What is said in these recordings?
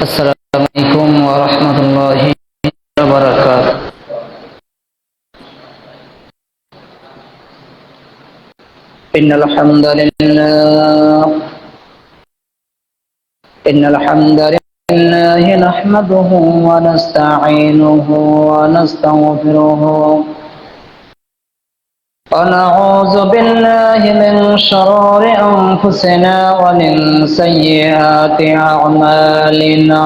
السلام عليكم ورحمة الله وبركاته. إن الحمد لله نحمده ونستعينه ونستغفره ونعوذ بالله من شرور أنفسنا ومن سيئات أعمالنا.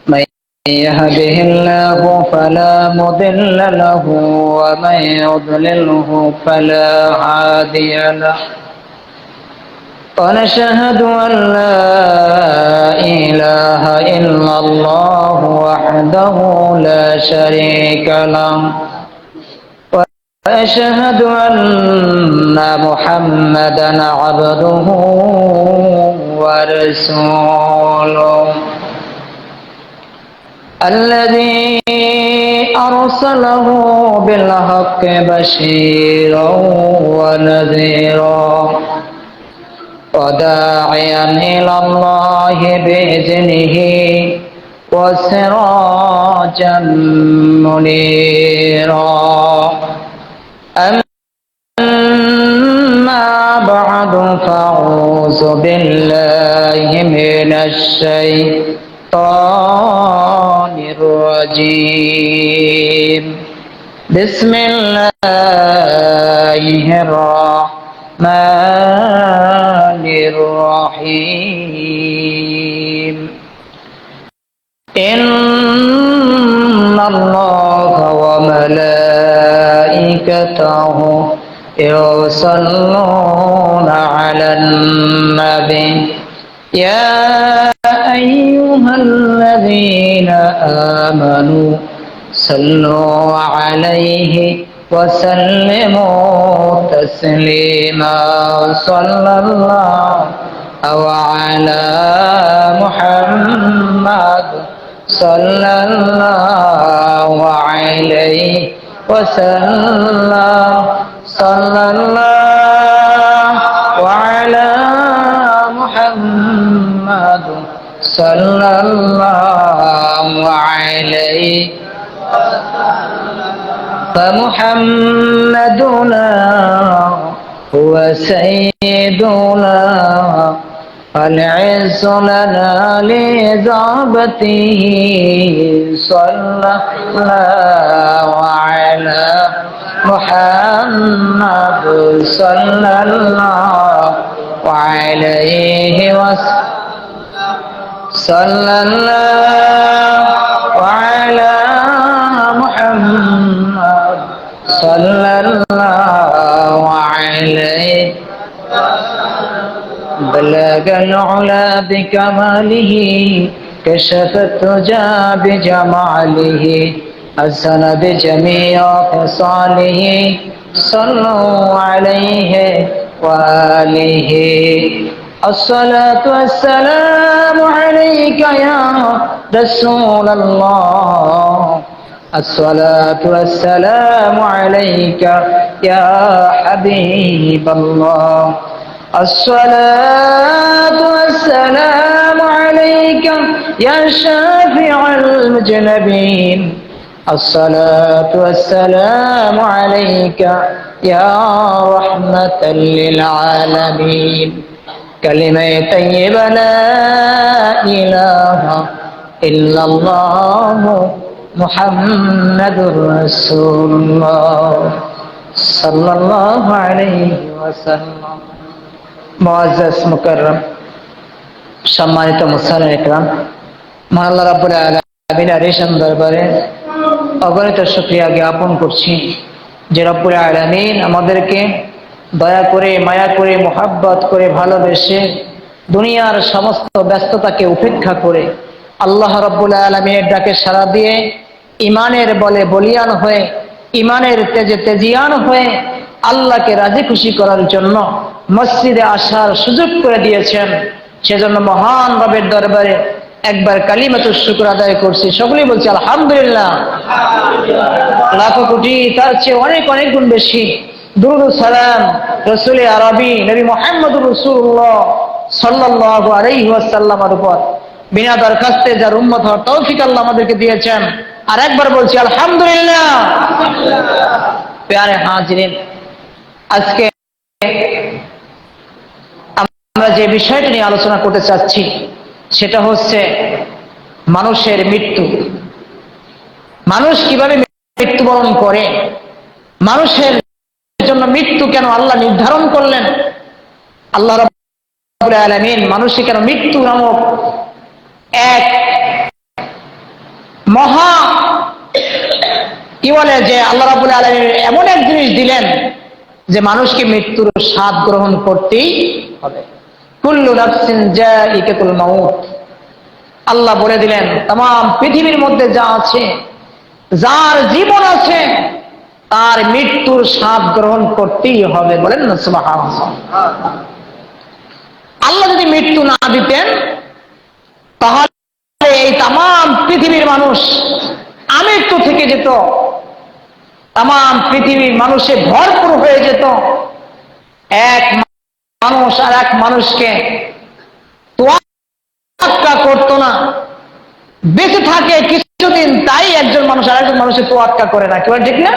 من يهده الله فلا مضل له ومن يضلله فلا هادي له. ونشهد أن لا إله إلا الله وحده لا شريك له. وأشهد أن محمدا عبده ورسوله الذي أرسله بالحق بشيرا ونذيرا وداعيا إلى الله بإذنه وسراجا منيرا. أما بعد فأعوذ بالله من الشيطان الرجيم. بسم الله الرحمن الرحيم. إن الله وملائكته يصلون على النبي يا أيها الذين آمنوا صلوا عليه وسلموا تسليما. صلى الله على محمد صلى الله عليه وسلم. صلى الله على محمد صلى الله عليه فمحمدنا هو سيدنا العز لنا لإجابته. صلى الله على محمد صلى الله عليه وسلم. صلى الله على محمد صلى الله عليه بلغ العلا بكماله كشف الدجى بجماله حسن بجميع خصاله. صلوا عليه وآله. الصلاة والسلام عليك يا رسول الله. الصلاة والسلام عليك يا حبيب الله. الصلاة والسلام عليك يا شافع المذنبين. الصلاة والسلام عليك يا رحمة للعالمين. كلمة طيبة لا إله إلا الله محمد رسول الله صلى الله عليه وسلم. মুআজ্জাজ মুকাররম সম্মানিত মুসলিম ইকরাম, মহান আল্লাহ রাব্বুল আলামিনের রেশন দরবারে অগণিত শুকরিয়া জ্ঞাপন করছি যে রব্বুল আলামিন আমাদেরকে দয়া করে, মায়া করে, মোহাব্বত করে, ভালোবেসে দুনিয়ার সমস্ত ব্যস্ততাকে উপেক্ষা করে আল্লাহ রব্বুল আলামিনের ডাকে সাড়া দিয়ে ইমানের বলে বলিয়ান হয়ে, ইমানের তেজে তেজিয়ান হয়ে আল্লাহকে রাজি খুশি করার জন্য মসজিদে আসার সুযোগ করে দিয়েছেন। সেজন্য মহান রবের দরবারে একবার কালিমাতুশ শুকর আদায় করছি। সকলেই বলছি আলহামদুলিল্লাহ। লাখো কোটি তার চেয়ে অনেক অনেক গুণ বেশি দুরূদ ও সালাম রাসূল আরবি নবী মুহাম্মদুর রাসূলুল্লাহ সাল্লাল্লাহু আলাইহি ওয়াসাল্লামের উপর বিনা দরখাস্তে যার উম্মত হওয়ার তৌফিক আল্লাহ আমাদেরকে দিয়েছেন। আর একবার বলছি আলহামদুলিল্লাহ। প্যারে হাজিরিন, আজকে আমরা যে বিষয়টি নিয়ে আলোচনা করতে চাচ্ছি সেটা হচ্ছে মানুষের মৃত্যু। মানুষ কিভাবে মৃত্যুবরণ করে, মানুষের জন্য মৃত্যু কেন আল্লাহ নির্ধারণ করলেন, আল্লাহ রাব্বুল আলামিন মানুষকে কেন মৃত্যু নামক এক মহা কি বলে যে আল্লাহ রাব্বুল আলামিন এমন এক জিনিস দিলেন যে মানুষকে মৃত্যুর স্বাদ গ্রহণ করতেই হবে। কুল্লু নাফসিন যায়িকাতুল মাউত, আল্লাহ বলে দিলেন तमाम পৃথিবীর মধ্যে যা আছে, যার জীবন আছে, তার মৃত্যুর স্বাদ গ্রহণ করতেই হবে। বলেন না সুবহানাল্লাহ। আল্লাহ যদি মৃত্যু না দিতেন তাহলে এই तमाम পৃথিবীর মানুষ আমৃত্যু থেকে যেত, तमाम পৃথিবীর মানুষে ভরপুর হয়ে যেত। এক মানুষ আর এক মানুষকে তোয়াক্কা করতো না, বেঁচে থাকে কিছুদিন, তাই একজন মানুষ আর একজন মানুষের তোয়াক্কা করে না। কি বলে ঠিক না?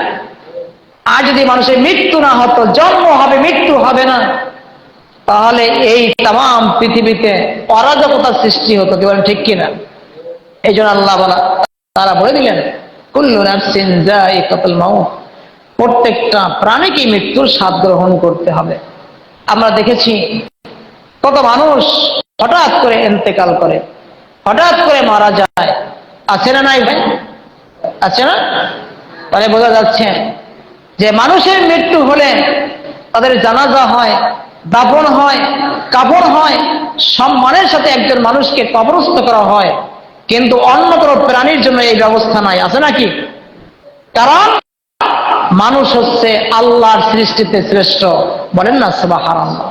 আর যদি মানুষের মৃত্যু না হতো, জন্ম হবে মৃত্যু হবে না, তাহলে এই तमाम পৃথিবীতে অরাজকতার সৃষ্টি হতো। কি বলেন ঠিক কিনা? এই জন্য আল্লাহ তারা বলে দিলেন কুল্লু নাফসিন যায়িকাতুল মাউত, প্রত্যেকটা প্রাণীকে মৃত্যুর স্বাদ গ্রহণ করতে হবে। আমরা দেখেছি কত মানুষ হঠাৎ করে ইন্তেকাল করে, হঠাৎ করে মারা যায়। আছে না নাই ভাই? আছে না? তাহলে বোঝা যাচ্ছে যে মানুষের মৃত্যু হলে তাদের জানাজা হয়, দাফন হয়, কাফন হয়, সম্মানের সাথে একজন মানুষকে কবরস্থ করা হয়, কিন্তু অন্য কোনো প্রাণীর জন্য এই ব্যবস্থা নাই। আছে নাকি? কারণ মানুষ হচ্ছে আল্লাহর সৃষ্টিতে শ্রেষ্ঠ। বলেন না সুবহানাল্লাহ।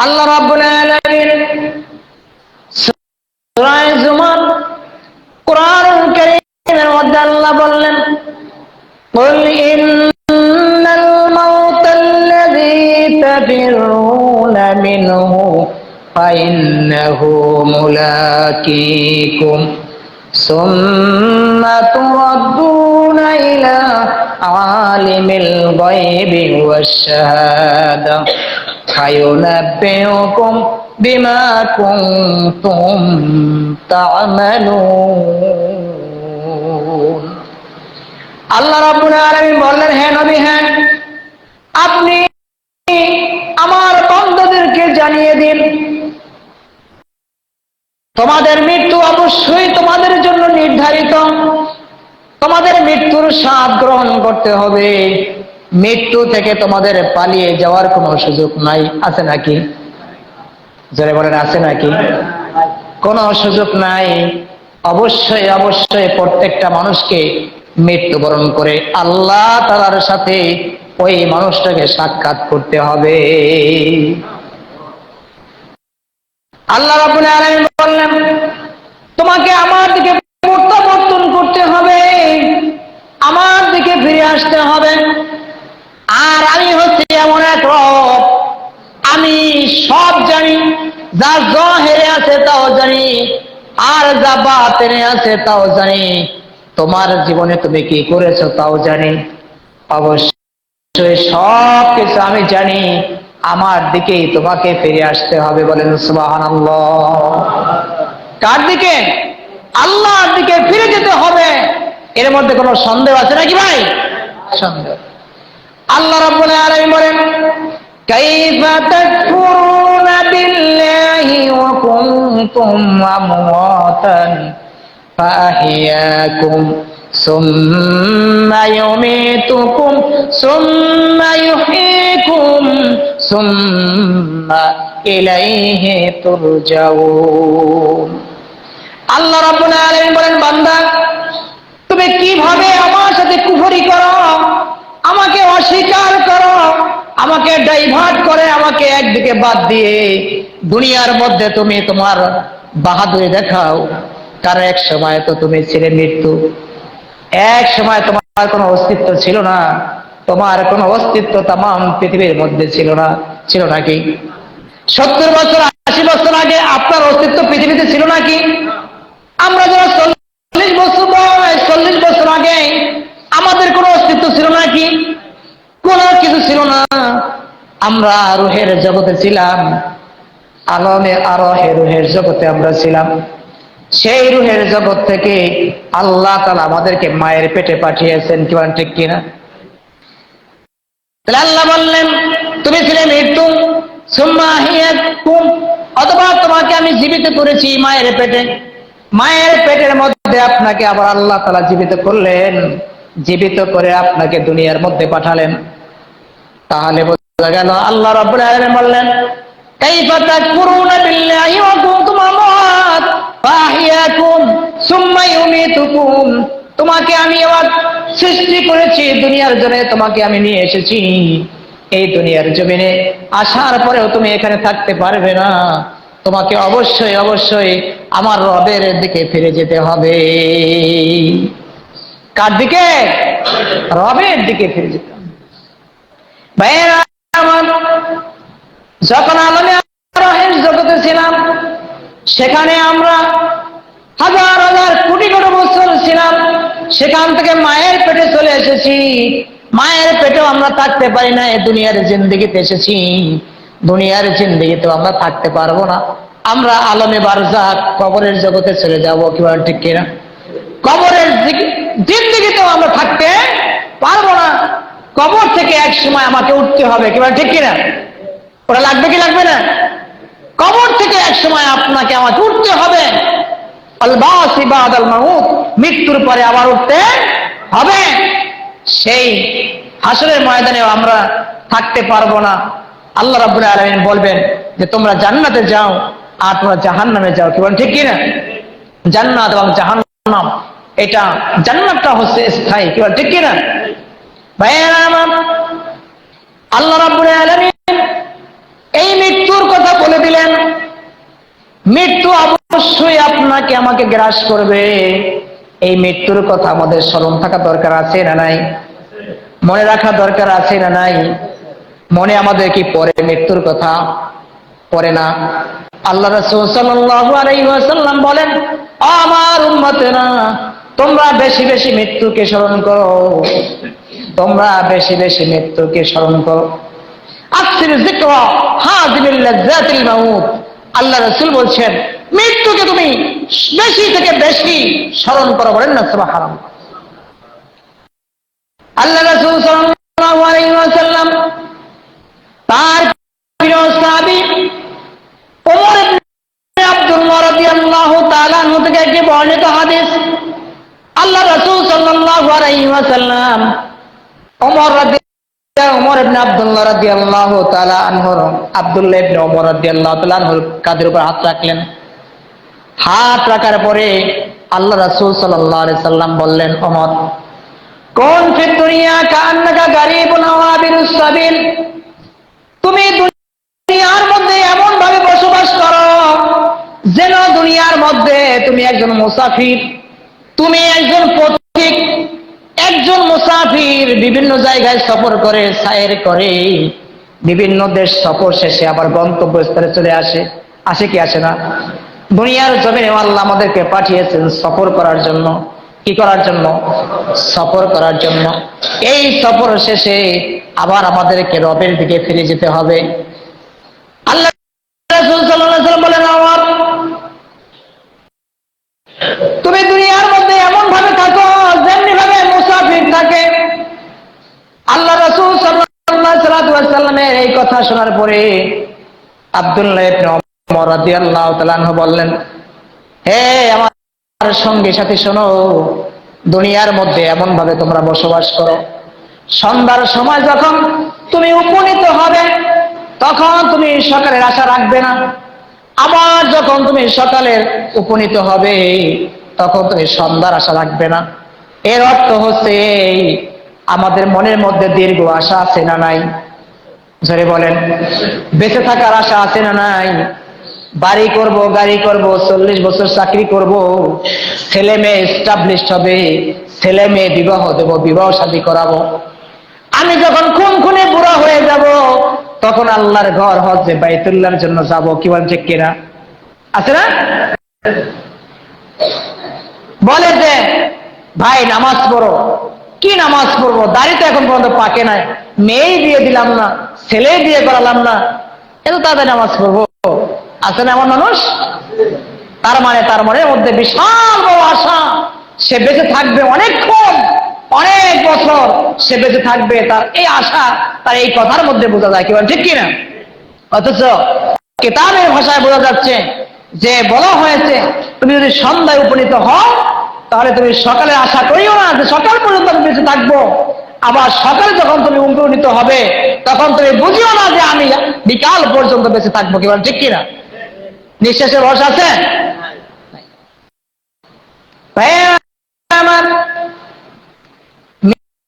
আল্লাহ রাব্বুল আলামিন সূরা জুমার কুরআনুল কারীমের মধ্যে আল্লাহ বললেন কুল ইন্নাল মাউতাল্লাযী তাফিরুনা মিনহু ফাইন্নাহু মুলাকীকুম সুম্মা তুরাদ্দুনা ইলা আলিমিল গায়বি ওয়াশ শাহাদা ফায়ুনাব্বিউকুম বিমা কুনতুম তা'মালুন। আল্লাহ রাব্বুল আলামিন বললেন, হে নবী, হ্যাঁ, আপনি আমার বান্দাদেরকে জানিয়ে দিন তোমাদের মৃত্যু অবশ্যই তোমাদের জন্য নির্ধারিত। তোমাদের মৃত্যুর স্বাদ গ্রহণ করতে হবে। মৃত্যু থেকে তোমাদের পালিয়ে যাওয়ার কোনো সুযোগ নাই। আছে নাকি? যারা বলেন আছে নাকি? কোনো সুযোগ নাই। অবশ্যই অবশ্যই প্রত্যেকটা মানুষকে মৃত্যুবরণ করে আল্লাহ তাআলার সাথে ওই মানুষটাকে সাক্ষাৎ করতে হবে। আল্লাহ রাব্বুল আলামিন বললেন তোমাকে আমার দিকে প্রত্যাবর্তন করতে হবে, আমার দিকে ফিরে আসতে হবে। আর আমি হচ্ছে এমন এক রব, আমি সব জানি, যা জাহেরে আছে তাও জানি, আর যা বাতিনে আছে তাও জানি। তোমার জীবনে তুমি কি করেছো তাও জানি। অবশ্যই সব কিছু আমি জানি। আমার দিকেই তোমাকে ফিরে আসতে হবে। বলেন সুবহানাল্লাহ। কার দিকে? আল্লাহর দিকে ফিরে যেতে হবে। এর মধ্যে কোনো সন্দেহ আছে নাকি ভাই? সন্দেহ। আল্লাহ রাব্বুল আলামিন বলেন কাইফা তাকফুরুনা বিল্লাহি ওয়া কুনতুম আমওয়াতান ফাআহইয়াকুম সুম্মা ইউমীতুকুম সুম্মা ইউহয়ীকুম সুম্মা ইলাইহি তুরজাউন। আল্লাহ রাব্বুল আলামিন বলেন বান্দা, তুমি কিভাবে আমার সাথে কুফরি করো, আমাকে অস্বীকার করো, আমাকে ডাইভার্ট করে, আমাকে একদিকে বাদ দিয়ে দুনিয়ার মধ্যে তুমি তোমার বাহাদুরি দেখাও। কারণ এক সময় তো তুমি ছিলে মৃত্যু, এক সময় তোমার কোনো অস্তিত্ব ছিল না, তোমার কোনো অস্তিত্ব तमाम পৃথিবীর মধ্যে ছিল না। ছিল নাকি? 70 বছর বছর আগে আপনার অস্তিত্ব পৃথিবীতে ছিল নাকি? আমরা যারা 40 বছর বয়স, 40 বছর আগে আমাদের কোনো অস্তিত্ব ছিল নাকি? কোনো কিছু ছিল না। আমরা রুহের জগতে ছিলাম, আলমে আরহে রুহের জগতে আমরা ছিলাম। সেই রুহের জগৎ থেকে আল্লাহ তাআলা আমাদেরকে মায়ের পেটে পাঠিয়েছেন, কি বলেন ঠিক কিনা? আল্লাহ বললেন তুমি ছিলে মৃত্যু, সুম্মা আহইয়াকুম, অথবা তোমাকে আমি জীবিত করেছি মায়ের পেটে। মায়ের পেটের মধ্যে আপনাকে আবার আল্লাহ তাআলা জীবিত করলেন, জীবিত করে আপনাকে দুনিয়ার মধ্যে পাঠালেন। তাহলে বোঝা গেল আল্লাহ রাব্বুল আলামিন বললেন কাইফা তাকফুরুনা বিল্লাহি ওয়া কুনতুম আমওয়াত ফাহিয়াকুম সুম্মা ইউমিতুকুম, তোমাকে আমি আবার সৃষ্টি করেছি দুনিয়ার জন্য, তোমাকে আমি নিয়ে এসেছি এই দুনিয়ার জমিনে। আসার পরেও তুমি এখানে থাকতে পারবে না, তোমাকে অবশ্যই অবশ্যই আমার রবের দিকে ফিরে যেতে হবে। কার দিকে? রবের দিকে ফিরে যেতে হবে। ভাইয়েরা আমার, যখন আলমে আরহের জগতে ছিলাম সেখানে আমরা হাজার হাজার কোটি কোটি বছর ছিলাম। সেখান থেকে মায়ের পেটে চলে এসেছি, মায়ের পেটেও আমরা থাকতে পারি না, এই দুনিয়ার জিন্দেগিতে এসেছি। দুনিয়ার জিন্দেগিতেও আমরা থাকতে পারবো না, আমরা আলমে বারজাখ কবরের জগতে চলে যাবো, কি বলেন ঠিক কিনা? কবরের জিন্দেগিতেও আমরা থাকতে পারবো না, কবর থেকে এক সময় আমাকে উঠতে হবে, কি বলেন ঠিক কিনা? ওটা লাগবে কি লাগবে না? কবর থেকে এক সময় আপনাকে আমাকে উঠতে হবে। আল বাসি বাদাল মাউত, মৃত্যুর পরে আবার উঠতে হবে। সেই হাসরের ময়দানেও আমরা থাকতে পারবো না। আল্লাহ রাব্বুল আলামিন বলবেন যে তোমরা জান্নাতে যাও আর তোমরা জাহান্নামে যাও, কি বলেন ঠিক কিনা? জান্নাত এবং জাহান্নাম, এটা জান্নাতটা হচ্ছে স্থায়ী, কি বলেন ঠিক কিনা? ভাইয়েরা আমার, আল্লাহ রাব্বুল আলামিন এই মৃত্যুর কথা বলে দিলেন। মৃত্যু অবশ্যই আপনাকে আমাকে গ্রাস করবে। এই মৃত্যুর কথা আমাদের স্মরণ থাকা দরকার আছে না নাই? মনে রাখা দরকার আছে না নাই? মনে আমাদের কি পড়ে মৃত্যুর কথা? পড়ে না। আল্লাহ রাসূল সাল্লাল্লাহু আলাইহি ওয়াসাল্লাম বলেন, আমার উম্মতেরা তোমরা বেশি বেশি মৃত্যুকে স্মরণ করো, তোমরা বেশি বেশি মৃত্যুকে স্মরণ করো। আকসির যিকরা হাযিমিল লাযযাতিল মাউত, আল্লাহ রাসূল বলছেন মৃত্যুকে তুমি বেশি থেকে বেশি স্মরণ করো, বলেন না সুবহানাল্লাহ। আল্লাহ রাসূল সাল্লাল্লাহু আলাইহি ওয়াসাল্লাম তার প্রিয় সাহাবী ওমর ইবনে আব্দুল্লাহ রাদিয়াল্লাহু তাআলা আনহু থেকে একটি বর্ণিত হাদিস, আল্লাহ রাসূল সাল্লাল্লাহু আলাইহি ওয়াসাল্লাম ওমর ইবনে আব্দুল্লাহ রাদিয়াল্লাহু তাআলা আনহু, আব্দুল্লাহ ইবনে ওমর রাদিয়াল্লাহু তাআলা আনহুর কাঁধের উপর হাত রাখলেন। হাত রাখার পরে আল্লাহ রাসূল সাল্লাল্লাহু আলাইহি সাল্লাম বললেন, ওমর কোন ফি দুনিয়া কান্নাকা গারিবুন ওয়া আবিরুস সাবিল, তুমি দুনিয়ার মধ্যে এমন ভাবে বসবাস করো যেন দুনিয়ার মধ্যে তুমি একজন মুসাফির, তুমি একজন পথিক। একজন মুসাফির বিভিন্ন জায়গায় সফর করে, সায়ের করে, বিভিন্ন দেশ সফর শেষে আবার গন্তব্যস্থলে চলে আসে, আসে কি আসে না? দুনিয়ার জমিনে আল্লাহ আমাদেরকে পাঠিয়েছেন সফর করার জন্য। কি করার জন্য? সফর করার জন্য। এই সফর শেষে আবার আমাদেরকে রবের দিকে ফিরে যেতে হবে। আল্লাহ রাসূল সাল্লাল্লাহু আলাইহি ওয়াসাল্লাম বলেন, আমার তুমি দুনিয়ার মধ্যে এমন ভাবে থাকো যেমনি ভাবে মুসাফির থাকে। আল্লাহ রাসূল সাল্লাল্লাহু আলাইহি ওয়াসাল্লামের এই কথা শোনার পরে আব্দুল্লাহ ইবনে ওমর রাদিয়াল্লাহু তাআলা আনহু বললেন, হে আমার সঙ্গী সাথী শোনো, দুনিয়ার মধ্যে এমন ভাবে তোমরা বসবাস করো, সন্ধ্যার সময় যখন তুমি উপনীত হবে তখন তুমি সকালের আশা রাখবে না, আবার যখন তুমি সকালের উপনীত হবে তখন তুমি সন্ধ্যার আশা রাখবে না। এর অর্থ হচ্ছে আমাদের মনের মধ্যে দীর্ঘ আশা আছে না নাই? জোরে বলেন, বেঁচে থাকার আশা আছে না নাই? বাড়ি করব, গাড়ি করব, 40 বছর চাকরি করব, ছেলে মেয়ে এস্টাবলিশড হবে, ছেলে মেয়ে বিবাহ দেব, বিবাহ শাদী করাবো। আমি যখন খুন খুনে বুড়া হয়ে যাব তখন আল্লাহর ঘর হজ্জে বাইতুল্লাহর জন্য যাব, কি বলেন ঠিক কিনা? আছে না? বলে যে ভাই নামাজ পড়ো। কি নামাজ পড়বো? দাড়ি তো এখন পর্যন্ত পাকে নাই, মেয়েই দিয়ে দিলাম না, ছেলে দিয়ে করালাম না, এত তাদের নামাজ পড়বো? আছে না এমন মানুষ? তার মনের মধ্যে বিশাল বড় আশা, সে বেঁচে থাকবে অনেকক্ষণ, অনেক বছর সে বেঁচে থাকবে, তার এই আশা তার এই কথার মধ্যে বোঝা যায়, কি বলেন ঠিক কিনা? অথচ কিতাবের ভাষায় বোঝা যাচ্ছে যে বলা হয়েছে তুমি যদি সন্ধ্যায় উপনীত হও তাহলে তুমি সকালে আশা করিও না যে সকাল পর্যন্ত আমি বেঁচে থাকবো, আবার সকালে যখন তুমি উপনীত হবে তখন তুমি বুঝিও না যে আমি বিকাল পর্যন্ত বেঁচে থাকবো, কি বলেন ঠিক কিনা? নিঃশ্বাসের ভরসা আছে? আমার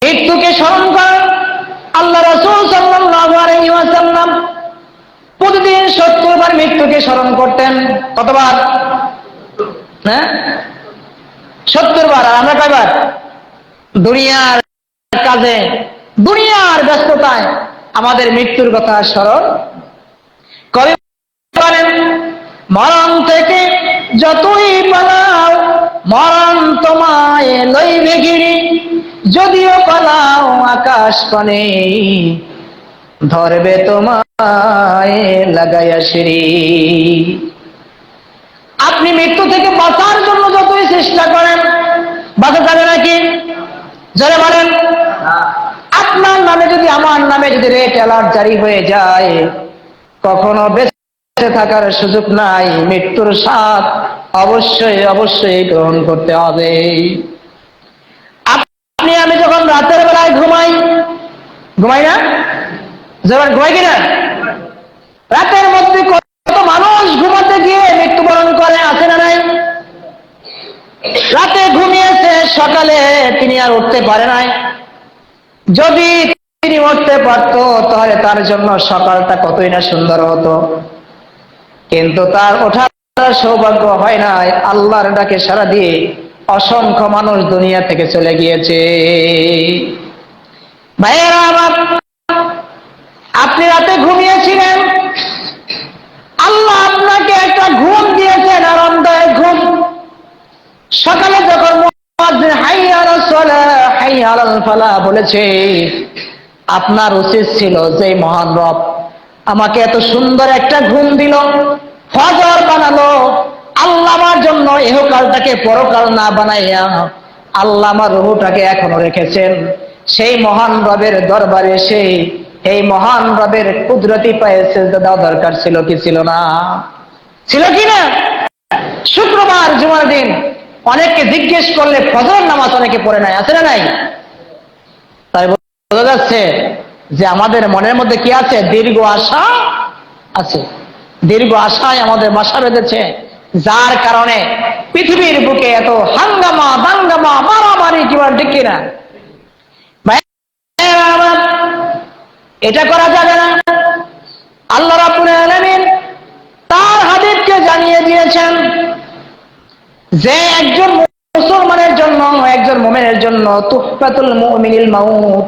মৃত্যুকে স্মরণ করেন। আল্লাহ রাসূল সাল্লাল্লাহু আলাইহি ওয়াসাল্লাম প্রতিদিন 70 বার মৃত্যুকে স্মরণ করতেন। কতবার? হ্যাঁ, 70 বার। আর আমরা কয়বার? দুনিয়ার কাজে, দুনিয়ার ব্যস্ততায় আমাদের মৃত্যুর কথা স্মরণ করে পারেন। মরণ থেকে যতই পালাও মরণ তোমায় লইবে গিরি, যদিও পালাও আকাশ পানে ধরবে তোমায় লাগাইয়া সিঁড়ি। আপনি মৃত্যু থেকে বাঁচার জন্য যতই চেষ্টা করেন বাঁচা যাবে নাকি? জোরে বলেন। আপনার নামে যদি আমার নামে যদি রেড অ্যালার্ট জারি হয়ে যায় কখনো বেঁচে থাকার সুযোগ নাই, মৃত্যুর স্বাদ অবশ্যই অবশ্যই গ্রহণ করতে হবে। আপনি আমি যখন রাতের বেলায় ঘুমাই না? যখন ঘুমাই কিনা? রাতের মধ্যে কত মানুষ ঘুমাতে গিয়ে মৃত্যুবরণ করে, আছে না নাই? রাতে ঘুমিয়েছে, সকালে তিনি আর উঠতে পারে নাই। যদি তিনি উঠতে পারত তাহলে তার জন্য সকালটা কতই না সুন্দর হতো, কিন্তু তার ওঠার সৌভাগ্য হয় নাই। আল্লাহর ডাকে সাড়া দিয়ে অসংখ্য মানুষ দুনিয়া থেকে চলে গিয়েছে। ভাইয়েরা আমার, আপনি রাতে ঘুমিয়েছিলেন, আল্লাহ আপনাকে একটা ঘুম দিয়েছেন, আরামদায়ক ঘুম। সকালে যখন মুয়াজ্জিন হাইয়া আলাস সালাহ হাইয়া আলাল ফালাহ বলেছে, আপনার উচিত ছিল যে মহান রব আমাকে এত সুন্দর একটা ঘুম দিল, ফজর বানালো, আল্লাহ আমার জন্য ইহকালটাকে পরকাল না বানাইয়া আল্লাহ আমার রূহটাকে এখনো রেখেছেন, সেই মহান রবের দরবারে এসে এই মহান রবের কুদরতি পায়ে সিজদা দেওয়া দরকার ছিল কি ছিল না? ছিল কি না? শুক্রবার জুমার দিন অনেককে জিজ্ঞেস করলে ফজর নামাজ অনেকে পড়ে নাই, আছে না নাই? তাই বোঝা যাচ্ছে যে আমাদের মনের মধ্যে কি আছে? দীর্ঘ আশা আছে। দীর্ঘ আশায় আমাদের বাসা বেঁধেছে, যার কারণে পৃথিবীর বুকে এত হাঙ্গামা দাঙ্গামা মারামারি, কি বলেন ঠিক কিনা? এটা করা যাবে না। আল্লাহ রাব্বুল আলামিন তার হাবিবকে জানিয়ে দিয়েছেন যে একজন মুসলমানের জন্য, একজন মুমিনের জন্য তুহফাতুল মুমিনিল মাউত,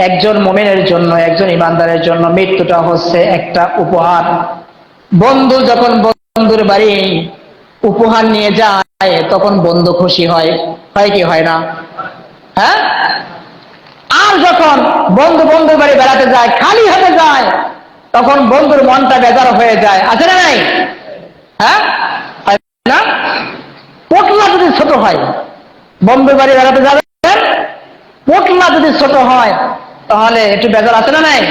একজন মুমিনের জন্য, একজন ইমানদারের জন্য মৃত্যুটা হচ্ছে একটা উপহার। বন্ধু যখন বন্ধুর বাড়ি উপহার নিয়ে যায় তখন বন্ধু খুশি হয়, হয় কি হয় না? হ্যাঁ? আর যখন বন্ধু বন্ধুর বাড়ি বেড়াতে যায়, খালি হাতে যায়, তখন বন্ধুর মনটা বেজার হয়ে যায়, আছে না নাই? হ্যাঁ, না? পোটলা যদি ছোট হয়, বন্ধুর বাড়ি বেড়াতে যাবেন, পোটলা যদি ছোট হয় তাহলে একটু বেজার, আছে না নাই?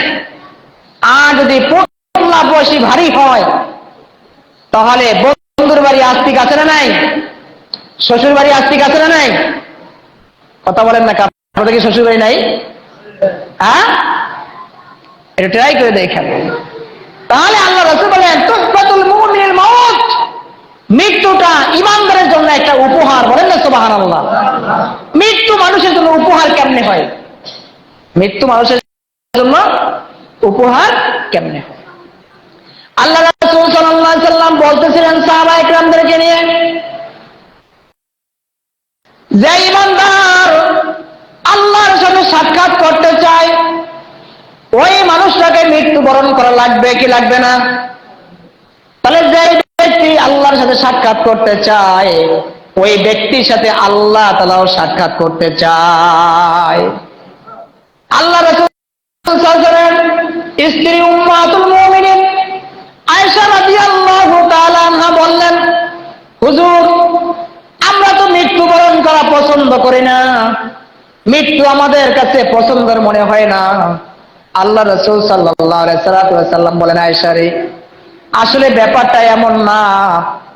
আর যদি পোটলা বসি ভারী হয় তাহলে বন্ধুর বাড়ি আস্তিক, আছে না নাই? শ্বশুর বাড়ি আস্তিক, আছে না নাই? কথা বলেন না, আপনাদের কি শ্বশুর বাড়ি নাই? হ্যাঁ, এটা ট্রাই করে দেখেন। তাহলে আল্লাহ রাসূল বলেন তুহফাতুল মুমিনিল মাউত, মৃত্যুটা ইমানদারের জন্য একটা উপহার। বলেন না সুবহানাল্লাহ। মৃত্যু মানুষের জন্য উপহার কেমনে হয়? মৃত্যু মানুষের জন্য উপহার কেমনে হয়? আল্লাহ রাসূল সাল্লাল্লাহু আলাইহি সাল্লাম বলতেছিলেন সাহাবায়ে কেরামদেরকে নিয়ে, যে ইমানদার আল্লাহর সাথে সাক্ষাৎ করতে চায় ওই মানুষটাকে মৃত্যু মৃত্যুবরণ করা লাগবে কি লাগবে না? তাহলে যে ব্যক্তি আল্লাহর সাথে সাক্ষাৎ করতে চায় ওই ব্যক্তির সাথে আল্লাহ তাআলাও সাক্ষাৎ করতে চায়। আল্লাহ রাসূল সাল্লাল্লাহু আলাইহি ওয়াসাল্লাম স্ত্রী উম্মাতুল মুমিনিন আয়েশা রাদিয়াল্লাহু তাআলা আনহা বললেন, হুজুর আমরা তো মৃত্যুবরণ করা পছন্দ করি না, মৃত্যু আমাদের কাছে পছন্দের মনে হয় না। আল্লাহ রাসূল সাল্লাল্লাহু আলাইহি ওয়াসাল্লাম বলেন, আয়েশা রে, আসলে ব্যাপারটা এমন না,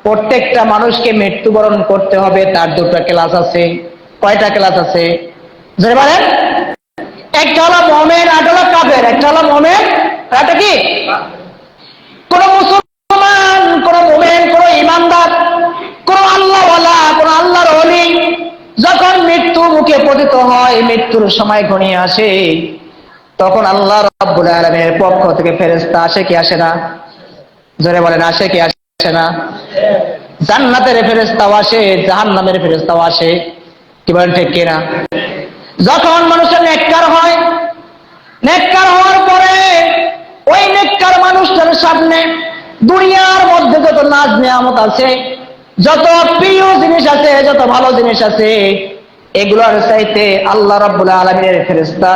প্রত্যেকটা মানুষকে মৃত্যুবরণ করতে হবে তার দুটো ক্লাস আছে। কয়টা ক্লাস আছে জোরে বলেন? একটা হলো মুমিন, আর হলো কাফের। একটা হলো মুমিন, এটা কি? কোন মুসলমান, কোন মুমিন, কোন ঈমানদার, কোন আল্লাহওয়ালা, কোন আল্লাহর ওলি যখন মৃত্যু মুখে পতিত হয়, মৃত্যুর সময় ঘনিয়ে আসে, তখন আল্লাহ রাব্বুল আলামিনের পক্ষ থেকে ফেরেশতা আসে কি আসে না? জোরে বলেন, আসে কি আসে না? জান্নাতের ফেরেশতাও আসে, জাহান্নামের ফেরেশতাও আসে। কি বলেন, ঠিক কিনা? যখন মানুষের নেককার হয়, নেককার হওয়ার পরে ওই নেককার মানুষটার সামনে দুনিয়ার মধ্যে যত নাজ নিয়ামত আছে, যত প্রিয় জিনিস আছে, যত ভালো জিনিস আছে, এগুলোর চাইতে আল্লাহ রাব্বুল আলামিনের ফেরেশতা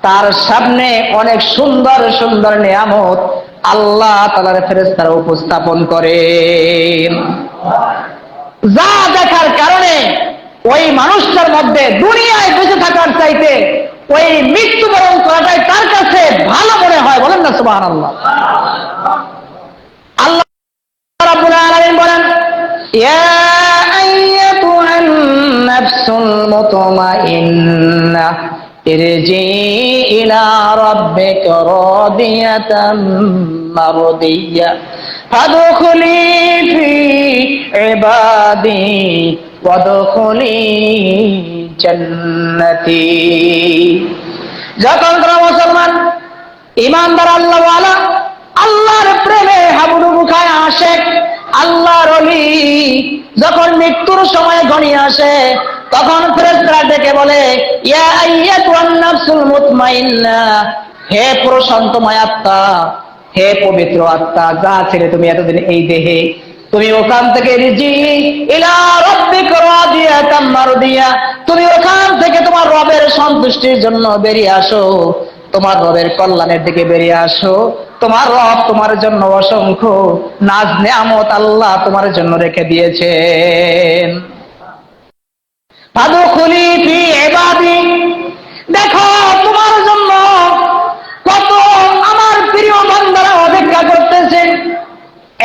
তার সামনে অনেক সুন্দর সুন্দর নিয়ামত আল্লাহ তাআলার ফেরেশতারা উপস্থাপন করেন। যা দেখার কারণে ওই মানুষটার মধ্যে দুনিয়ায় বেঁচে থাকার চাইতে ওই মৃত্যুবরণ করাটাই তার কাছে ভালো মনে হয়। বলেন না সুবহানাল্লাহ? আল্লাহ রাব্বুল আলামিন বলেন, ইয়া আইয়াতুহান নাফসুল মুতমাইন্নাহ ইরজি ইলা রাব্বিকা রাদিয়াতাম মারদিয়া ফাদখুলি ফি ইবাদি ওয়াদখুলি জান্নাতি। যখন কোন মুসলমান ঈমানদার আল্লাহওয়ালা, আল্লাহর প্রেমে হাবুডুবু খায় আশিক, আল্লাহর ওলি যখন মৃত্যুর সময় ঘনিয়ে আসে, তখন ফেরেশতারা ডেকে বলে, ইয়া আইয়াতুহান নাফসুল মুতমাইন্নাহ, হে প্রশান্তময় আত্মা, হে পবিত্র আত্মা, যা ছিলে তুমি এতদিন এই দেহে, তুমি ওখান থেকে রিজি ইলা রাব্বিকা রাদিয়াতাম মারদিয়া, তুমি ওখান থেকে তোমার রবের সন্তুষ্টির জন্য বেরিয়ে আসো, তোমার রবের কল্যাণের দিকে বেরিয়ে আসো। তোমার রব তোমার জন্য অসংখ্য নাজ নিয়ামত আল্লাহ তোমার জন্য রেখে দিয়েছেন। ফাদখুলি ফি ইবাদি, দেখো তোমার জন্য কত আমার প্রিয় বান্দারা অপেক্ষা করতেছে।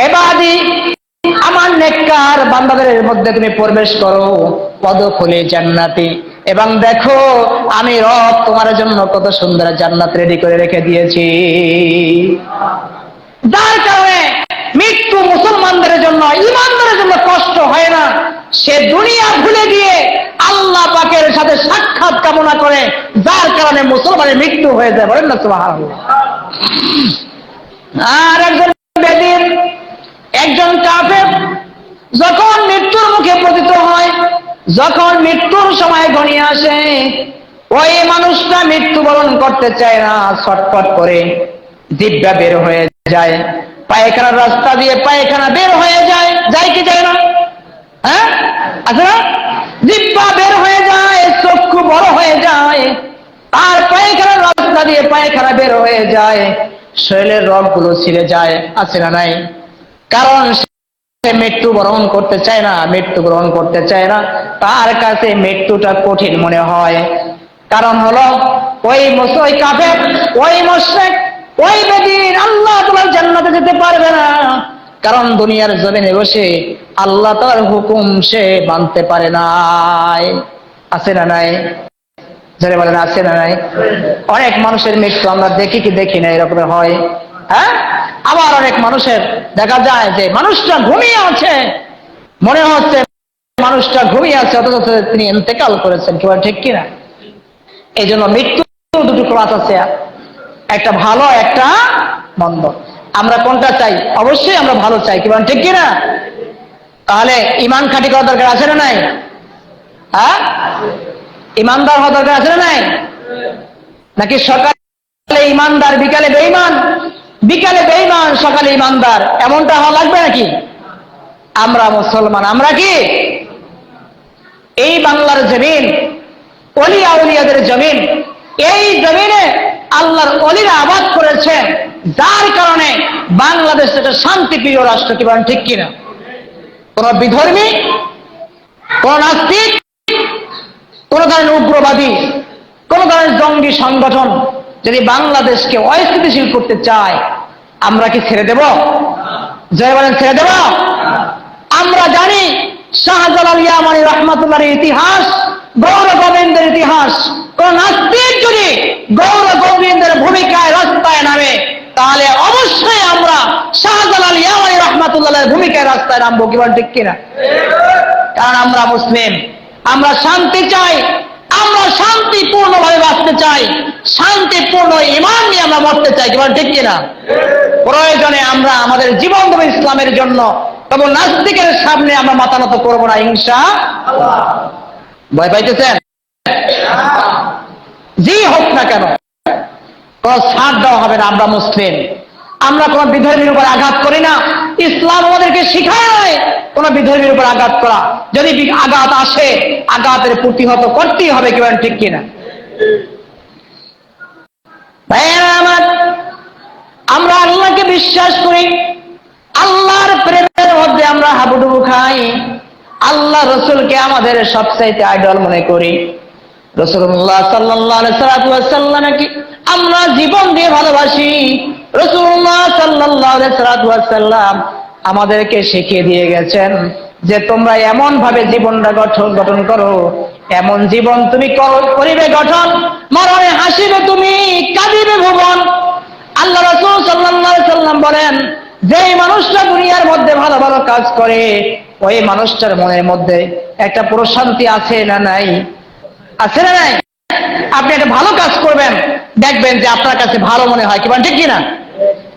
ইবাদি, আমার নেককার বান্দাদের মধ্যে তুমি প্রবেশ করো। ওয়াদখুলি জান্নাতি, এবং দেখো আমি রব তোমার জন্য কত সুন্দর জান্নাত রেডি করে রেখে দিয়েছি। যার কারণে মৃত্যু মুসলমানদের জন্য, ঈমানদারের জন্য কষ্ট হয় না। সে দুনিয়া ভুলে গিয়ে আল্লাহ পাকের সাথে সাক্ষাৎ কামনা করে, যার কারণে মুসলমানের মৃত্যু হয়ে যায়। বলেন না সুবহানাল্লাহ? আর একজন বেদিন, একজন কাফের যখন মৃত্যুর মুখে পতিত হয়, যখন মৃত্যুর সময় ঘনিয়ে আসে, ওই মানুষটা মৃত্যুবরণ করতে চায় না, ছটফট করে জিহ্বা বের হয়ে যায়, পায়খানার রাস্তা দিয়ে পায়খানা বের হয়ে যায়, যায় কি যায় না? হ্যাঁ, আছে না? জিহ্বা বের হয়ে যায়, চক্ষু বড় হয়ে যায়, আর পায়খানার রাস্তা দিয়ে পায়খানা বের হয়ে যায়, শরীরের রগগুলো ছিঁড়ে যায়, আছে না নাই? কারণ মৃত্যু বরণ করতে চায় না, মৃত্যু গ্রহণ করতে চায় না, তার কাছে মৃত্যুটা কঠিন মনে হয়। কারণ হলো ওই কাফের, ওই মুশরিক, ওই বেদিন আল্লাহ তাআলার জান্নাতে যেতে পারবে না। কারণ দুনিয়ার জমিনে বসে আল্লাহ তাআলার হুকুম সে মানতে পারে নাই। আছে না নাই? যারা বলেন আছে না নাই? অনেক মানুষের মৃত্যু আমরা দেখি কি দেখি না এরকম হয়। হ্যাঁ, আবার অনেক মানুষের দেখা যায় যে মানুষটা ঘুমিয়ে আছে, মনে হচ্ছে মানুষটা ঘুমিয়ে আছে, অথচ তিনি ইন্তেকাল করেছেন। কি বলেন, ঠিক কিনা? এই জন্য মৃত্যু দুটো ক্লাস আছে, একটা ভালো, একটা মন্দ। আমরা কোনটা চাই? অবশ্যই আমরা ভালো চাই। কি বলেন, ঠিক কিনা? তাহলে ঈমান খাঁটি করা দরকার আছে না নাই? হ্যাঁ, ঈমানদার হওয়া দরকার আছে না নাই? নাকি সরকার ইমানদার বিকালে বেঈমান, বিকালে বেঈমান সকালে ইমানদার, এমনটা হওয়া লাগবে নাকি? আমরা মুসলমান, আমরা কি এই বাংলার জমিন ওলি আউলিয়াদের জমিন, এই জমিনে আল্লাহর ওলিরা আবাদ করেছে, যার কারণে বাংলাদেশ একটা শান্তিপ্রিয় রাষ্ট্র। কি বলেন ঠিক কিনা? কোন বিধর্মী, কোন নাস্তিক, কোন ধরনের উগ্রবাদী, কোন ধরনের জঙ্গি সংগঠন যদি বাংলাদেশকে অস্থিতিশীল করতে চায়, আমরা কি ছেড়ে দেব? জয় বলেন, ছেড়ে দেব? আমরা জানি শাহজালাল ইয়ামানী রহমাতুল্লাহর ইতিহাস, গৌর গোবিন্দের ইতিহাস। কোন নাস্তিক যদি গৌর গোবিন্দের ভূমিকায় রাস্তায় নামে, তাহলে অবশ্যই আমরা শাহজালাল ইয়ামানী রহমাতুল্লাহর ভূমিকায় রাস্তায় নামবো। কি বলেন ঠিক কিনা? কারণ আমরা মুসলিম, আমরা শান্তি চাই, আমরা শান্তিপূর্ণভাবে বাঁচতে চাই, শান্তিপূর্ণ ঈমান নিয়ে আমরা মরতে চাই। কি বলেন ঠিক কিনা? প্রয়োজনে আমরা আমাদের জীবন দেব ইসলামের জন্য, তবে নাস্তিকের সামনে আমরা মাথা নত করবো না ইনশাআল্লাহ। ভয় পাইতেছেন? জি হোক না কেন, কোন ছাড় দেওয়া হবে না। আমরা মুসলিম, আমরা কোন বিধর্মীর উপর আঘাত করি না। ইসলাম আমাদেরকে শিখায় নয় কোন বিধর্মীর উপর আঘাত করা। যদি আঘাত আসে, আঘাতের প্রতিহত করতেই হবে। কি বলেন ঠিক কিনা? আমরা আল্লাহকে বিশ্বাস করি, আল্লাহর প্রেমের মধ্যে আমরা হাবুডুবু খাই, আল্লাহ রসুলকে আমাদের সবচাইতে আইডল মনে করি। রাসূলুল্লাহ সাল্লাল্লাহু আলাইহি সাল্লামকে আমরা জীবন দিয়ে ভালোবাসি। রাসূলুল্লাহ সাল্লাল্লাহু আলাইহি সাল্লাম আমাদেরকে শিখিয়ে দিয়ে গেছেন যে তোমরা এমন ভাবে জীবনটা গঠন করো, এমন জীবন তুমি করিবে গঠন, মরণে হাসিবে তুমি, কাঁদিবে ভুবন। আল্লাহ রাসূল সাল্লাল্লাহু আলাইহি সাল্লাম বলেন, যেই মানুষটা দুনিয়ার মধ্যে ভালো ভালো কাজ করে, ওই মানুষটার মনের মধ্যে একটা প্রশান্তি আছে না নাই? আছে না নাই? আপনি একটা ভালো কাজ করবেন, দেখবেন যে আপনার কাছে ভালো মনে হয়। কি বলেন ঠিক কিনা?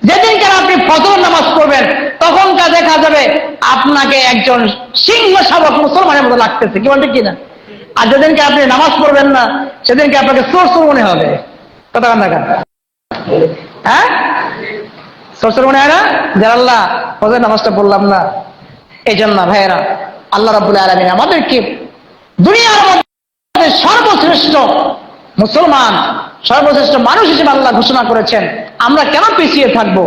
যেদিনকার আপনি ফজর নামাজ করবেন, তখনকার দেখা যাবে আপনাকে একজন সিংহ শাবক মুসলমানের মতো লাগতেছে। কি বলেন ঠিক কিনা? আর যেদিনকে আপনি নামাজ পড়বেন না, সেদিনকে আপনাকে চোর চোর মনে হবে। কথা বলেন না কেন? হ্যাঁ, চোর চোর মনে হয় না? যে আল্লাহ ফজর নামাজটা পড়লাম না। এই জন্য ভাইয়েরা, আল্লাহ রাব্বুল আলামিন আমাদেরকে দুনিয়ার মধ্যে সর্বশ্রেষ্ঠ মুসলমান, সর্বশ্রেষ্ঠ মানুষ হিসেবে আল্লাহ ঘোষণা করেছেন। আমরা কেন পিছিয়ে থাকবো?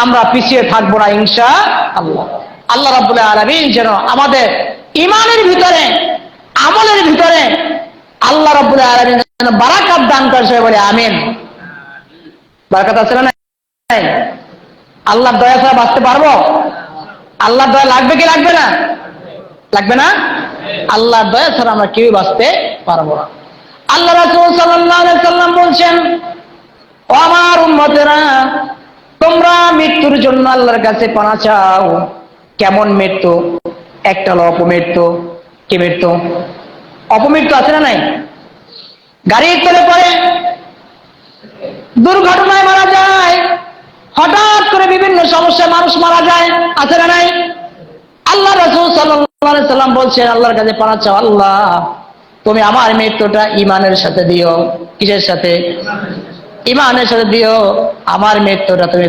আমরা পিছিয়ে থাকবো না ইনশাআল্লাহ। আল্লাহ রাব্বুল আলামিন যেন আমাদের ঈমানের ভিতরে, আমলের ভিতরে আল্লাহ রাব্বুল আলামিন যেন বারাকাত দান করে, বলে আমিন। বারাকাত আছে না নাই? আল্লাহর দয়া ছাড়া বাঁচতে পারবো? আল্লাহর দয়া লাগবে কি লাগবে না? লাগবে না? আল্লাহর দয়া ছাড়া আমরা কেউ বাঁচতে পারবো না। আল্লাহ রাসূল সাল্লাল্লাহু আলাইহি সাল্লাম বলছেন, ও আমার উম্মতেরা, তোমরা মৃত্যুর জন্য আল্লাহর কাছে পানা চাও। কেমন মৃত্যু? একটা হলো অপমৃত্যু। কি মৃত্যু? অপমৃত্যু আছে না নাই? গাড়ির তলে পড়ে দুর্ঘটনায় মারা যায়, হঠাৎ করে বিভিন্ন সমস্যায় মানুষ মারা যায়, আছে না নাই? আল্লাহ রাসূল সাল্লাল্লাহু আলাইহি সাল্লাম বলছেন, আল্লাহর কাছে পানা চাও, আল্লাহ তুমি আমার মৃত্যুটা ঈমানের সাথে দিও। কিসের সাথে? ঈমানের সাথে দিও। আমার মৃত্যুটা তুমি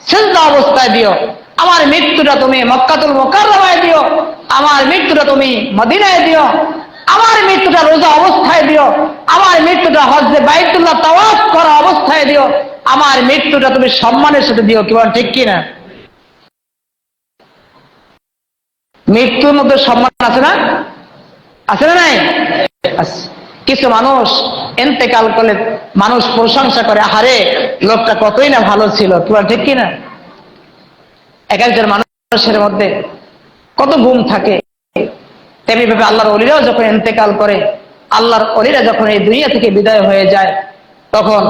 সিজদা অবস্থায় দিও। আমার মৃত্যুটা তুমি মক্কাতুল মুকাররমায় দিও। আমার মৃত্যুটা তুমি মদিনায় দিও। আমার মৃত্যুটা রোজা অবস্থায় দিও। আমার মৃত্যুটা হজ্জে বাইতুল্লাহ তাওয়াফ করা অবস্থায় দিও। আমার মৃত্যুটা তুমি সম্মানের সাথে দিও। কি বলেন ঠিক কিনা? মৃত্যুর মধ্যে সম্মান আছে না? আছে না নাই? কিছু মানুষ ইন্তেকাল করলে মানুষ প্রশংসা করে, আহারে লোকটা কতই না ভালো ছিল। কি বলেন ঠিক কিনা? এক একজন মানুষের মধ্যে কত গুণ থাকে। তেমনি ভাবে আল্লাহর ওলিরাও যখন ইন্তেকাল করে, আল্লাহর ওলিরা যখন এই দুনিয়া থেকে বিদায় হয়ে যায়, তখন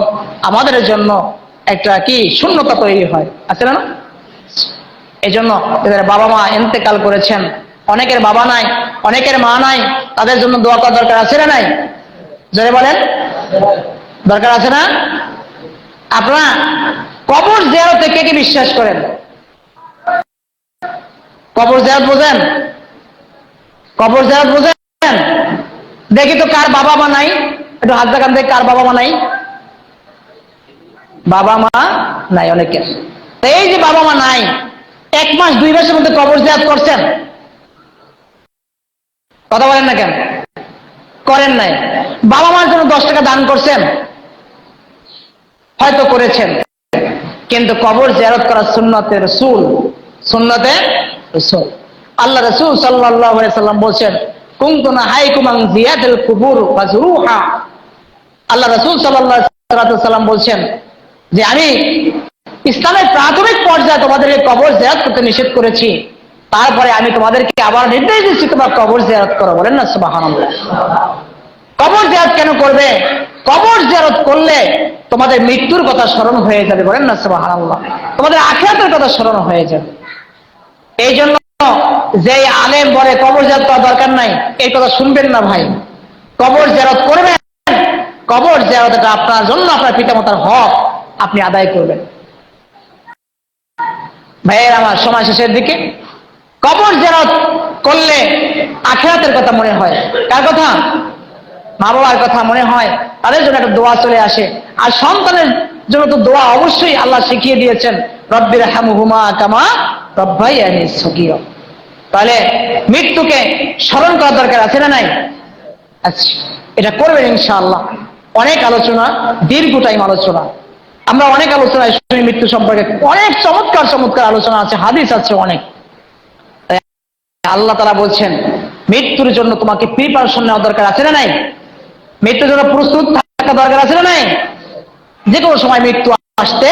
আমাদের জন্য একটা কি শূন্যতা তৈরি হয়, আছে না? এই জন্য যাদের বাবা মা ইন্তেকাল করেছেন, অনেকের বাবা নাই, অনেকের মা নাই, তাদের জন্য দোয়া করা দরকার, আছে না নাই? জোরে বলেন, দরকার আছে না? আপনারা কবর জিয়ারতে কে কে বিশ্বাস করেন? কবর জিয়ারত বোঝেন? কবর জিয়ারত বোঝেন? দেখি তো কার বাবা মা নাই, একটু হাত দেখান দেখি কার বাবা মা নাই। বাবা মা নাই অনেকের। এই যে বাবা মা নাই, 1 মাস 2 মাসের মধ্যে কবর জিয়ারত করছেন? কথা বলেন না কেন? করেন নাই। বাবা মার জন্য 10 টাকা দান করছেন? হয়তো করেছেন, কিন্তু কবর জিয়ারত করা সুন্নতে রাসূল, সুন্নতে রাসূল। আল্লাহ রাসূল সাল্লাল্লাহু আলাইহি সাল্লাম বলেন, কুনতু নাহাইকুম আন জিয়াদাতিল কুবুর ফাজরুহা। আল্লাহ রাসূল সাল্লাল্লাহু আলাইহি সাল্লাম বলেন যে আমি ইসলামের প্রাথমিক পর্যায়ে তোমাদেরকে কবর জিয়ারত করতে নিষেধ করেছি, তারপরে আমি তোমাদেরকে আবার নির্দেশ দিচ্ছি তোমরা কবর জিয়ারত করো। বলেন না সুবহানাল্লাহ। কবর জিয়ারত কেন করবে? কবর জিয়ারত করলে তোমাদের মৃত্যুর কথা স্মরণ হয়ে যাবে। বলেন না সুবহানাল্লাহ। তোমাদের আখিরাতের কথা স্মরণ হয়ে যাবে। এই জন্য যে আলেম বলে কবর জিয়ারত করা দরকার নাই, এই কথা শুনবেন না ভাই। কবর জিয়ারত করবেন। কবর জিয়ারতটা আপনার জন্য, আপনার পিতামাতার হক, আপনি আদায় করবেন। ভাইয়ের আমার, সময় শেষের দিকে। কবর জিয়ারত করলে আখিরাতের কথা মনে হয়। কার কথা? মা বাবার কথা মনে হয়, তাদের জন্য একটা দোয়া চলে আসে। আর সন্তানের জন্য তো দোয়া অবশ্যই আল্লাহ শিখিয়ে দিয়েছেন, রব্বির হামহুমা কামা রব্বায়ানি সগীরা। তাহলে মৃত্যুকে স্মরণ করার দরকার আছে না নাই? আচ্ছা, এটা করবেন ইনশাআল্লাহ। অনেক আলোচনা, দীর্ঘ টাইম আলোচনা, আমরা অনেক আলোচনা শুনি মৃত্যু সম্পর্কে, অনেক চমৎকার চমৎকার আলোচনা আছে, হাদিস আছে অনেক। আল্লাহ তাআলা বলছেন মৃত্যুর জন্য তোমাকে প্রিপারেশন নেওয়া দরকার আছে না নাই? মৃত্যুর জন্য প্রস্তুত থাকা দরকার আছে না নাই? যে কোনো সময় মৃত্যু আসতে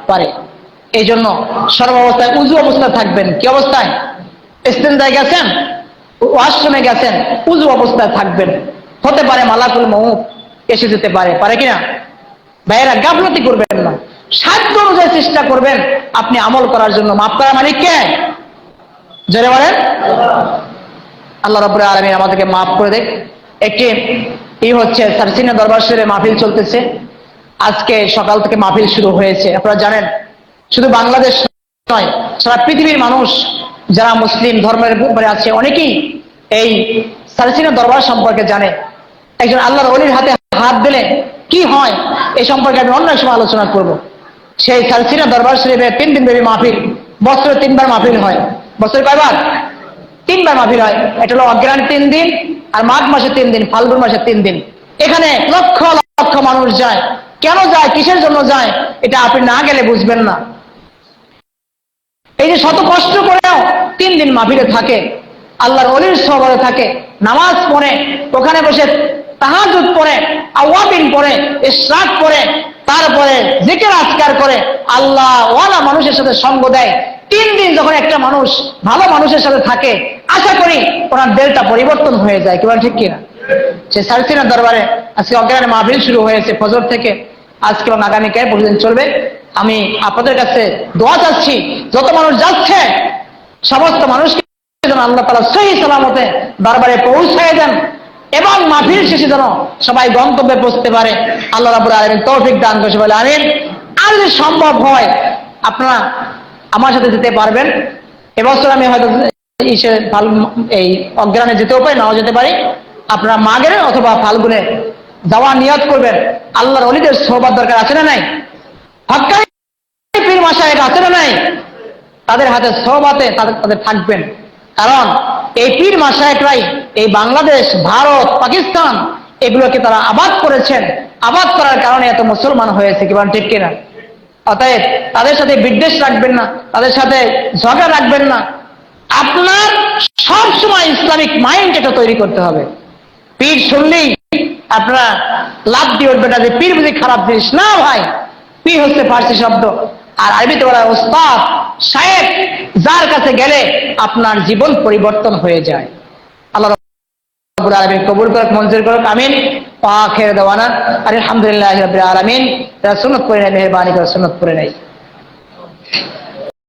পারে। এই জন্য সর্বাবস্থায় উযু অবস্থায় থাকবেন। কি অবস্থায়? ইস্তেনজায় গেছেন, ওয়াশরুমে গেছেন, উযু অবস্থায় থাকবেন। হতে পারে মালাকুল মউত এসে যেতে পারে, পারে কিনা? ভাইয়েরা, গাফলতি করবেন না। সাধ্য অনুযায়ী চেষ্টা করবেন আপনি আমল করার জন্য। মাফ করার মালিক কে? জোরে বলেন। আল্লাহ রাব্বুল আলামিন আমাদেরকে মাফ করে দেখ। একটি হচ্ছে সারসিনা দরবার শরীফে মাহফিল চলতেছে। আজকে সকাল থেকে মাহফিল শুরু হয়েছে। আপনারা জানেন, শুধু বাংলাদেশ নয়, সারা পৃথিবীর মানুষ যারা মুসলিম ধর্মের উপরে আছে অনেকেই এই সারসিনা দরবার সম্পর্কে জানে। একজন আল্লাহর ওলির হাতে হাত দিলে কি হয় এই সম্পর্কে আমি অন্য সময় আলোচনা করব। সেই সারসিনা দরবার শরীফে 3 দিন ব্যাপী মাহফিল, বছরে 3 বার মাহফিল হয়। বছরে কয়বার? 3 বার মাহফিল হয়। এটা হলো অগ্রহায়ণ 3 দিন, আর মাঘ মাসে 3 দিন, ফাল্গুন মাসে 3 দিন। এখানে লক্ষ লক্ষ মানুষ যায়। কেন যায়, কিসের জন্য যায়, এটা আপনি না গেলে বুঝবেন না। এই যে শত কষ্ট করেও 3 দিন মাহফিলে থাকে, আল্লাহর ওলির সহবাগে থাকে, নামাজ পড়ে, ওখানে বসে তাহাজ্জুদ পড়ে, আওয়াবিন পড়ে, ইশরাক পড়ে, তারপরে জিকির আজকার করে, আল্লাহ ওয়ালা মানুষের সাথে সঙ্গ দেয়। 3 দিন যখন একটা মানুষ ভালো মানুষের সাথে থাকে, আশা করি ওনার দিলটা পরিবর্তন হয়ে যায়। কি বলেন ঠিক কিনা? সে সারসিনা দরবারে আজকে অজ্ঞানের মাহফিল শুরু হয়েছে ফজর থেকে, আজকে এবং আগামীকাল প্রতিদিন চলবে। আমি আপনাদের কাছে দোয়া চাচ্ছি, যত মানুষ যাচ্ছে সমস্ত মানুষকে যেন আল্লাহ তাআলা সহি সালামতে দরবারে পৌঁছায় দেন, এবং মাহফিল শেষে যেন সবাই গন্তব্যে পৌঁছতে পারে। আল্লাহ রাব্বুল আলামিন তৌফিক দান করুন, বলে আমিন। আর যদি সম্ভব হয় আপনারা আমার সাথে যেতে পারবেন। এবছর আমি হয়তো এই অগ্রহায়ণে যেতেও পারি, নাও যেতে পারি। আপনারা মাঘের অথবা ফাল্গুনে যাওয়ার নিয়ত করবেন। আল্লাহর ওলিদের সোহবত দরকার আছে না নাই? হক্কানি পীর মাশায়েখ আছে না নাই? তাদের হাতে সোহবতে তাদের থাকবেন। কারণ এই পীর মাশায়েখরাই এই বাংলাদেশ, ভারত, পাকিস্তান এগুলোকে তারা আবাদ করেছেন। আবাদ করার কারণে এত মুসলমান হয়েছে। কি বলেন ঠিক কিনা? অতএব তাদের সাথে বিদ্বেষ রাখবেন না, তাদের সাথে ঝগড়া রাখবেন না। আপনার সব সময় ইসলামিক মাইন্ড এটা তৈরি করতে হবে। পীর শুনলেই আপনারা লাভ দিয়ে উঠবেন না যে পীর বুঝি খারাপ জিনিস। না ভাই, পীর হচ্ছে ফার্সি শব্দ, আর আরবিতে বলা ওস্তাদ, শায়েখ, যার কাছে গেলে আপনার জীবন পরিবর্তন হয়ে যায়। আল্লাহ রাব্বুল আলামিন কবুল করুক, মঞ্জুর করুক, আমিন। আখির দাওয়ানা আলহামদুলিল্লাহি রাব্বিল আলামিন। সুন্নাত পড়ে নাই, মেহেরবানি করে সুন্নাত পড়ে নাই।